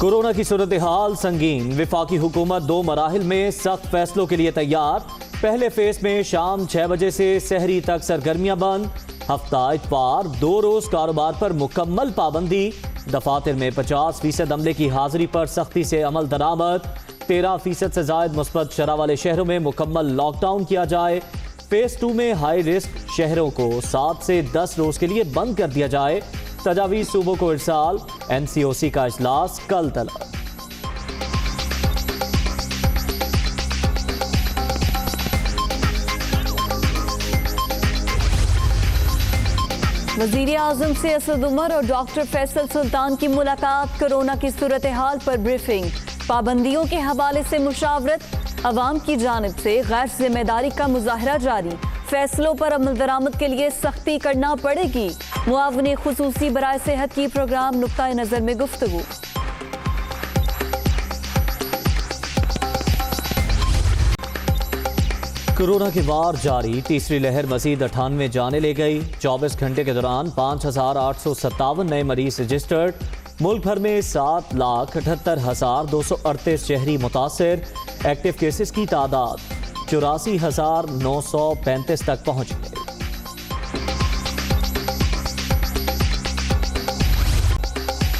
Corona की सूरत हाल संगीन। विफाकी हुकूमत 2 मराहिल में सख्त फैसलों के लिए तैयार। पहले फेज में शाम 6 बजे से सहरी तक सरगर्मियां बंद। हफ्ता इतवार 2 रोज कारोबार पर मुकम्मल पाबंदी। दफातर में 50% अमले की हाजिरी पर सख्ती से अमल दरामद। 13% से जायद मुस्बत शरह वाले शहरों में मुकम्मल लॉकडाउन किया जाए। फेज 2 में हाई रिस्क शहरों को 7 से 10 रोज के लिए बंद कर दिया जाए। तजावीज़ सूबों को इरसाल। NCOC का इजलास कल तलब। वज़ीर आज़म से असद उमर और डॉक्टर फैसल सुल्तान की मुलाकात। कोरोना की सूरत हाल पर ब्रीफिंग। पाबंदियों के हवाले से मुशावरत। अवाम की जानिब से गैर जिम्मेदारी का मुजाहरा जारी। फैसलों पर अमल दरामद के लिए सख्ती करना पड़ेगी। मुआवने खुसूसी बराए सेहत की प्रोग्राम नुक्ता नज़र में गुफ्तगू। कोरोना की वार जारी। तीसरी लहर मजीद 98 जाने ले गई। 24 घंटे के दौरान 5,857 नए मरीज रजिस्टर्ड। मुल्क भर में 7,78,238 शहरी मुतासर। एक्टिव केसेस की तादाद 84,935 तक पहुंच गई।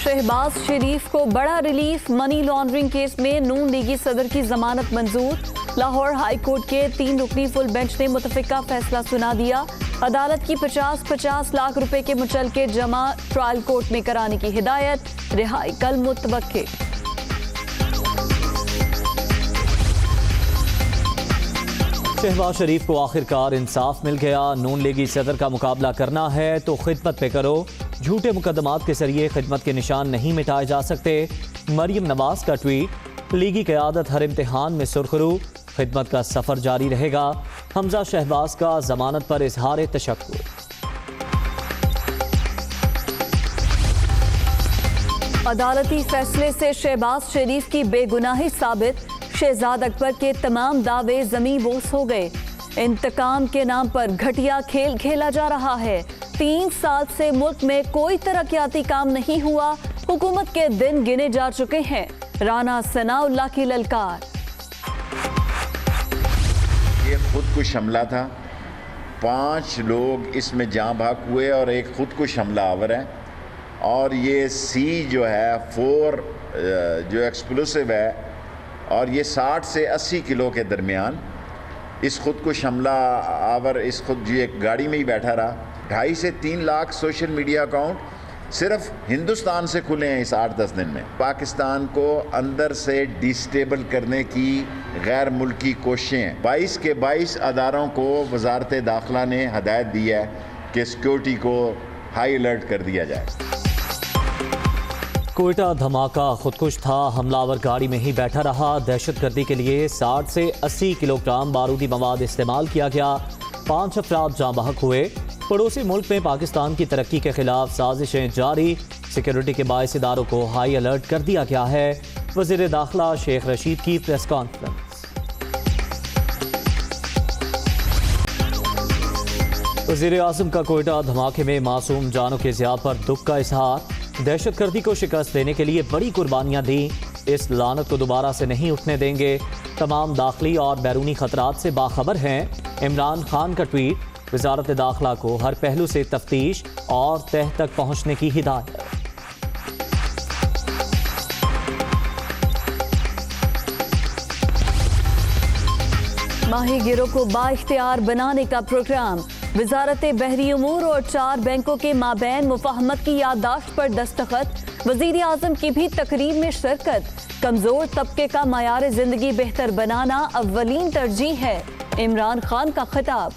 शहबाज शरीफ को बड़ा रिलीफ। मनी लॉन्ड्रिंग केस में नून लीगी सदर की जमानत मंजूर। लाहौर हाई कोर्ट के 3 रुकनी फुल बेंच ने मुतफिका फैसला सुना दिया। अदालत की 50-50 लाख रुपए के मुचलके जमा ट्रायल कोर्ट में कराने की हिदायत। रिहाई कल मुतवक्के। शहबाज शरीफ को आखिरकार इंसाफ मिल गया। नून लीगी सदर का मुकाबला करना है तो खिदमत पे करो। झूठे मुकदमात के जरिए खिदमत के निशान नहीं मिटाए जा सकते। मरियम नवाज का ट्वीट। लीगी क़यादत हर इम्तिहान में सुरखरू। खिदमत का सफर जारी रहेगा। हमजा शहबाज का जमानत पर इजहार तशक्कुर। अदालती फैसले से शहबाज शरीफ की बेगुनाही साबित। शहजाद अकबर के तमाम दावे ज़मीं बोस हो गए। इंतकाम के नाम पर घटिया खेल खेला जा रहा है। 3 साल से मुल्क में कोई तरक्याती काम नहीं हुआ। हुकूमत के दिन गिने जा चुके हैं। राना सनाउल्लाह की ललकार। ये खुदकुश हमला था। 5 लोग इसमें जाँ भाग हुए और एक खुदकुश हमलावर है। और ये सी जो है 4 जो एक्सप्लोसिव है और ये 60 से 80 किलो के दरमियान। इस खुदकुश हमलावर इस खुद जी एक गाड़ी में ही बैठा रहा। 2.5 से 3 लाख सोशल मीडिया अकाउंट सिर्फ हिंदुस्तान से खुले हैं इस 8-10 दिन में। पाकिस्तान को अंदर से डिस्टेबल करने की गैर मुल्की कोशिशें। 22 के 22 अदारों को वजारत दाखिला ने हदायत दी है कि सिक्योरिटी को हाई अलर्ट कर दिया जाए। कोयटा धमाका खुदकुश था। हमलावर गाड़ी में ही बैठा रहा। दहशतगर्दी के लिए 60 से 80 किलोग्राम बारूदी मवाद इस्तेमाल किया गया। 5 अफराद जाँ बहक हुए। पड़ोसी मुल्क में पाकिस्तान की तरक्की के खिलाफ साजिशें जारी। सिक्योरिटी के बाइस इदारों को हाई अलर्ट कर दिया गया है। वज़ीर दाखिला शेख रशीद की प्रेस कॉन्फ्रेंस। वज़ीर आज़म का कोयटा धमाके में मासूम जानों के ज़िया पर दुख का इजहार। दहशतगर्दी को शिकस्त देने के लिए बड़ी कुर्बानियां दी। इस लानत को दोबारा से नहीं उठने देंगे। तमाम दाखिली और बैरूनी खतरात से बाखबर हैं। इमरान खान का ट्वीट। वजारत दाखिला को हर पहलू से तफ्तीश और तह तक पहुंचने की हिदायत। माही गिरोह को बाइख्तियार बनाने का प्रोग्राम। वजारत बहरी उमूर और 4 बैंकों के माबैन मुफाहमत की याददाश्त पर दस्तखत। वजीर आज़म की भी तकरीब में शिरकत। कमजोर तबके का मयार जिंदगी बेहतर बनाना अव्वलीन तरजीह है। इमरान खान का खिताब।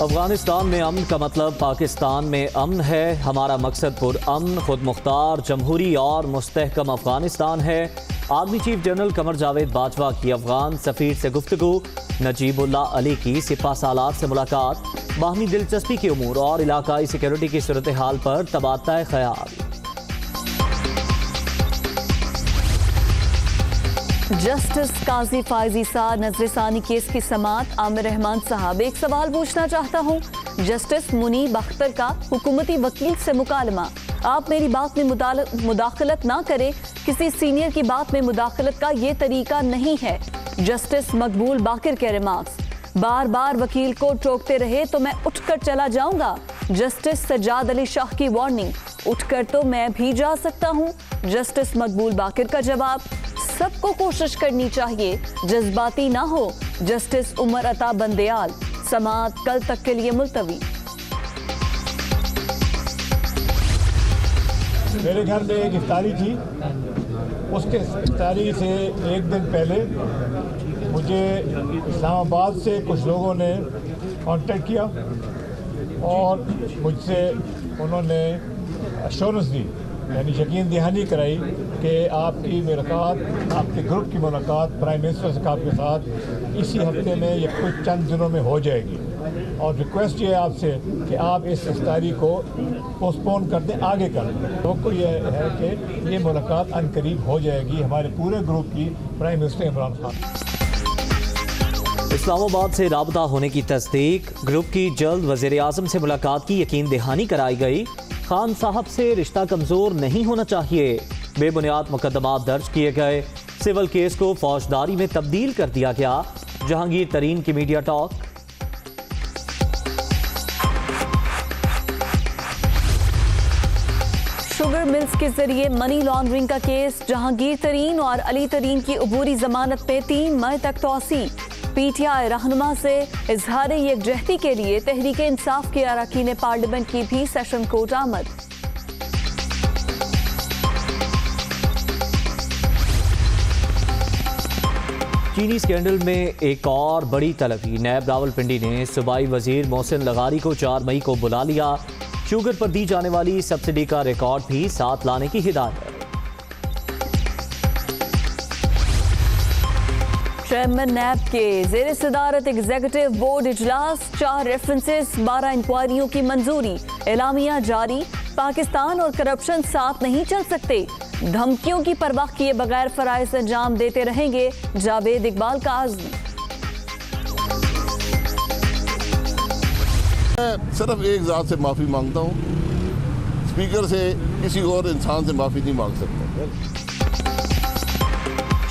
अफगानिस्तान में अमन का मतलब पाकिस्तान में अमन है। हमारा मकसद पुरअमन, खुद मुख्तार, जमहूरी और मुस्तहकम अफगानिस्तान है। Army chief general Qamar Javed Bajwa की अफगान सफीर से गुफ्तगू। नजीबुल्लाह अली की सिपा सालार से मुलाकात। बाहमी दिलचस्पी के उमूर और इलाकाई सिक्योरिटी की सूरत हाल पर तबादला ख्याल। जस्टिस काजी फायजी साहब नजरसानी केस की समाअत। आमिर रहमान साहब, एक सवाल पूछना चाहता हूँ। जस्टिस मुनीब अख्तर का हुकूमती वकील से मुकालमा। आप मेरी बात में मुदाखलत ना करें, किसी सीनियर की बात में मुदाखलत का ये तरीका नहीं है। जस्टिस मकबूल बाकिर के रिमार्क्स। बार बार वकील को टोकते रहे तो मैं उठकर चला जाऊंगा। जस्टिस सज्जाद अली शाह की वार्निंग, उठकर तो मैं भी जा सकता हूं। जस्टिस मकबूल बाकिर का जवाब, सबको कोशिश करनी चाहिए, जज्बाती ना हो। जस्टिस उमर अता बंदयाल। समाअत कल तक के लिए मुलतवी। मेरे घर में एक इफ्तारी थी, उसके इफ्तारी से एक दिन पहले मुझे इस्लामाबाद से कुछ लोगों ने कांटेक्ट किया और मुझसे उन्होंने अश्योरेंस दी, यानी यकीन दहानी कराई कि आपकी मुलाकात, आपके ग्रुप की मुलाकात प्राइम मिनिस्टर साहब के साथ इसी हफ्ते में या कुछ चंद दिनों में हो जाएगी। और रिक्वेस्ट ये है आपसे कि आप इस इफ्तारी को पोस्टपोन कर दें, आगे कर दें। तो ये है कि ये मुलाकात अनकरीब हो जाएगी हमारे पूरे ग्रुप की प्राइम मिनिस्टर इमरान खान। इस्लामाबाद से राबता होने की तस्दीक, ग्रुप की जल्द वज़ीर आज़म से मुलाकात की यकीन दहानी कराई गई। खान साहब से रिश्ता कमज़ोर नहीं होना चाहिए। बेबुनियाद मुकदमात दर्ज किए गए। सिविल केस को फौजदारी में तब्दील कर दिया गया। जहांगीर तरीन की मीडिया टॉक। शुगर मिल्स के जरिए मनी लॉन्ड्रिंग का केस, जहांगीर तरीन और अली तरीन की अबूरी जमानत में 3 मई तक तौसी। पीटीआई रहनुमा से इजहार यकजहती के लिए तहरीक इंसाफ के अरकान पार्लियामेंट की भी सेशन कोर्ट आमद। चीनी स्कैंडल में एक और बड़ी तलबी। नैब रावलपिंडी ने सूबाई वजीर मोहसिन लगारी को 4 मई को बुला लिया। शुगर पर दी जाने वाली सब्सिडी का रिकॉर्ड भी साथ लाने की हिदायत। चेयरमैन नैब के ज़ेर सदारत एग्जीक्यूटिव बोर्ड इजलास, 4 रेफरेंसेस, 12 इंक्वायरियों की मंजूरी। एलामिया जारी, पाकिस्तान और करप्शन साथ नहीं चल सकते। धमकियों की परवाह किए बगैर फराइज अंजाम देते रहेंगे, जावेद इकबाल का आज़म। मैं सिर्फ एक ज़ात से माफ़ी मांगता हूँ, स्पीकर से किसी और इंसान से माफ़ी नहीं मांग सकता।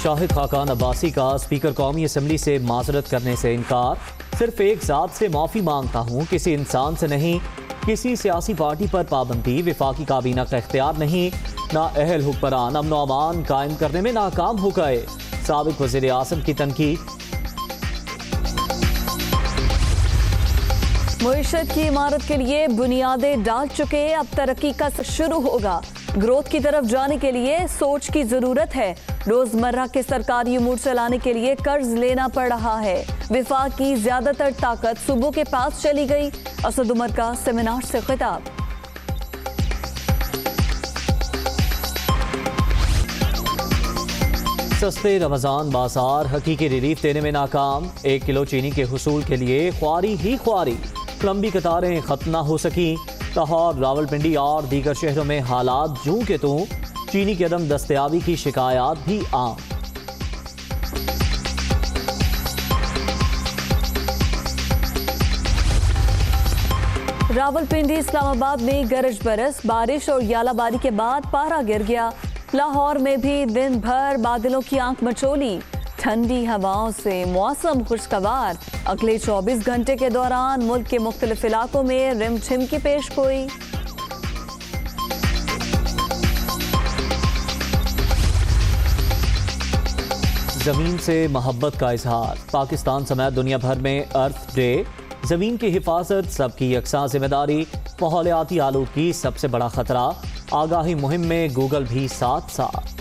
शाहिद खाकान अब्बासी का स्पीकर कौमी असम्बली से माजरत करने से इनकार। सिर्फ एक ज़ात से माफ़ी मांगता हूँ, किसी इंसान से नहीं। किसी सियासी पार्टी पर पाबंदी वफाकी काबीना का इख्तियार नहीं। ना अहल हुक्मरान अमन व अमान कायम करने में नाकाम हो गए। साबिक वज़ीर आज़म की तनकीद। मुईशत की इमारत के लिए बुनियादें डाल चुके, अब तरक्की का शुरू होगा। ग्रोथ की तरफ जाने के लिए सोच की जरूरत है। रोजमर्रा के सरकारी उमूर चलाने के लिए कर्ज लेना पड़ रहा है। विफाक की ज्यादातर ताकत सूबों के पास चली गई। असद उमर का सेमिनार से खिताब। सस्ते रमजान बाजार हकीकी रिलीफ देने में नाकाम। 1 किलो चीनी के हुसूल के लिए ख्वारी ही ख्वारी। लंबी कतारें खत्म न हो सकी। लाहौर, रावलपिंडी और दीगर शहरों में हालात जूं के तूं। चीनी की अदम दस्तयाबी की शिकायत भी आम। रावलपिंडी, इस्लामाबाद में गरज बरस, बारिश और यालाबारी के बाद पारा गिर गया। लाहौर में भी दिन भर बादलों की आंख मचोली। ठंडी हवाओं से मौसम खुशगवार। अगले 24 घंटे के दौरान मुल्क के मुख्तलिफ इलाकों में रिमझिम की पेशगोई। जमीन से मोहब्बत का इजहार। पाकिस्तान समेत दुनिया भर में अर्थ डे। जमीन की हिफाजत सबकी यकसां जिम्मेदारी। माहौलियाती आलूदगी सबसे बड़ा खतरा। आगाही मुहिम में गूगल भी साथ साथ।